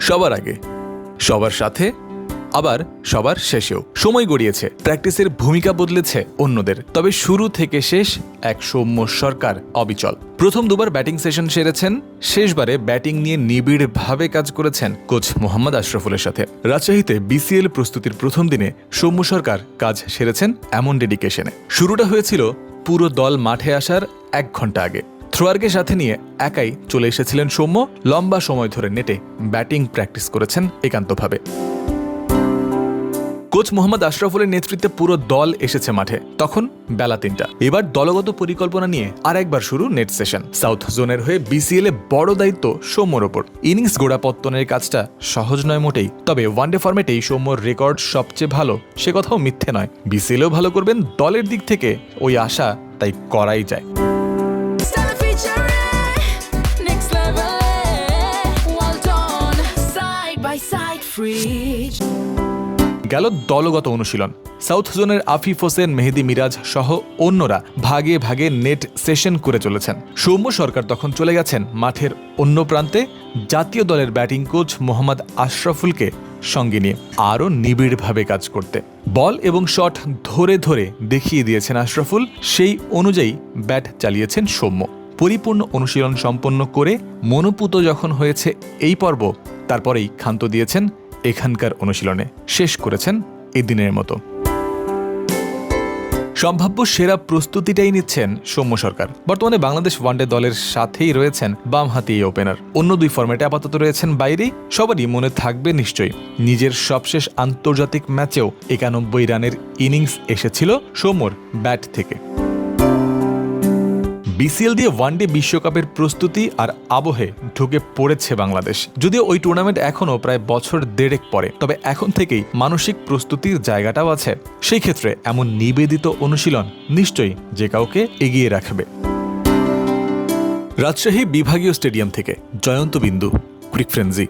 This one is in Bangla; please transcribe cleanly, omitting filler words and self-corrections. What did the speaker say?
সবার আগে, সবার সাথে, আবার সবার শেষেও। সময় গড়িয়েছে, প্র্যাকটিসের ভূমিকা বদলেছে অন্যদের, তবে শুরু থেকে শেষ এক সৌম্য সরকার অবিচল। প্রথম দুবার ব্যাটিং সেশন সেরেছেন, শেষবারে ব্যাটিং নিয়ে নিবিড়ভাবে কাজ করেছেন কোচ মোহাম্মদ আশরাফুলের সাথে। রাজশাহীতে বিসিএল প্রস্তুতির প্রথম দিনে সৌম্য সরকার কাজ সেরেছেন এমন ডেডিকেশনে। শুরুটা হয়েছিল পুরো দল মাঠে আসার 1 ঘন্টা আগে। থ্রোয়ারকে সাথে নিয়ে একাই চলে এসেছিলেন সৌম্য। লম্বা সময় ধরে নেটে ব্যাটিং প্র্যাকটিস করেছেন একান্তভাবে। কোচ মোহাম্মদ আশরাফুলের নেতৃত্বে পুরো দল এসেছে মাঠে। তখন বেলা 3টা। এবার দলগত পরিকল্পনা নিয়ে আরেকবার শুরু নেট সেশন। সাউথ জোনের হয়ে বিসিএল এ বড় দায়িত্ব সৌম্যর ওপর। ইনিংস গোড়াপত্তনের কাজটা সহজ নয় মোটেই, তবে ওয়ানডে ফরম্যাটেই সৌম্যর রেকর্ড সবচেয়ে ভালো, সে কথাও মিথ্যে নয়। বিসিএলেও ভালো করবেন, দলের দিক থেকে ওই আশা তাই করাই যায়। গেল দলগত অনুশীলন। সাউথ জোনের আফিফ হোসেন, মেহেদি মিরাজ সহ অন্যরা ভাগে ভাগে নেট সেশন করে চলেছেন। সৌম্য সরকার তখন চলে গেছেন মাঠের অন্য প্রান্তে জাতীয় দলের ব্যাটিং কোচ মোহাম্মদ আশরাফুলকে সঙ্গে নিয়ে আরও নিবিড়ভাবে কাজ করতে। বল এবং শট ধরে ধরে দেখিয়ে দিয়েছেন আশরাফুল, সেই অনুযায়ী ব্যাট চালিয়েছেন সৌম্য। পরিপূর্ণ অনুশীলন সম্পন্ন করে মনোপুত যখন হয়েছে এই পর্ব, তারপরেই ক্ষান্ত দিয়েছেন এখানকার অনুশীলনে। শেষ করেছেন এদিনের মতো। সম্ভাব্য সেরা প্রস্তুতিটাই নিচ্ছেন সৌম্য সরকার। বর্তমানে বাংলাদেশ ওয়ানডে দলের সাথেই রয়েছেন বামহাতি এই ওপেনার। অন্য 2 ফরম্যাটে আপাতত রয়েছেন বাইরেই। সবারই মনে থাকবে নিশ্চয়ই, নিজের সবশেষ আন্তর্জাতিক ম্যাচেও 91 রানের ইনিংস এসেছিল সৌম্যর ব্যাট থেকে। বিসিএল দিয়ে ওয়ানডে বিশ্বকাপের প্রস্তুতি আর আবহে ঢুকে পড়েছে বাংলাদেশ। যদিও ওই টুর্নামেন্ট এখনও প্রায় বছর 1.5 পরে, তবে এখন থেকেই মানসিক প্রস্তুতির জায়গাটাও আছে। সেই ক্ষেত্রে এমন নিবেদিত অনুশীলন নিশ্চয়ই যে কাউকে এগিয়ে রাখবে। রাজশাহী বিভাগীয় স্টেডিয়াম থেকে জয়ন্ত বিন্দু, ক্রিক ফ্রেন্সি।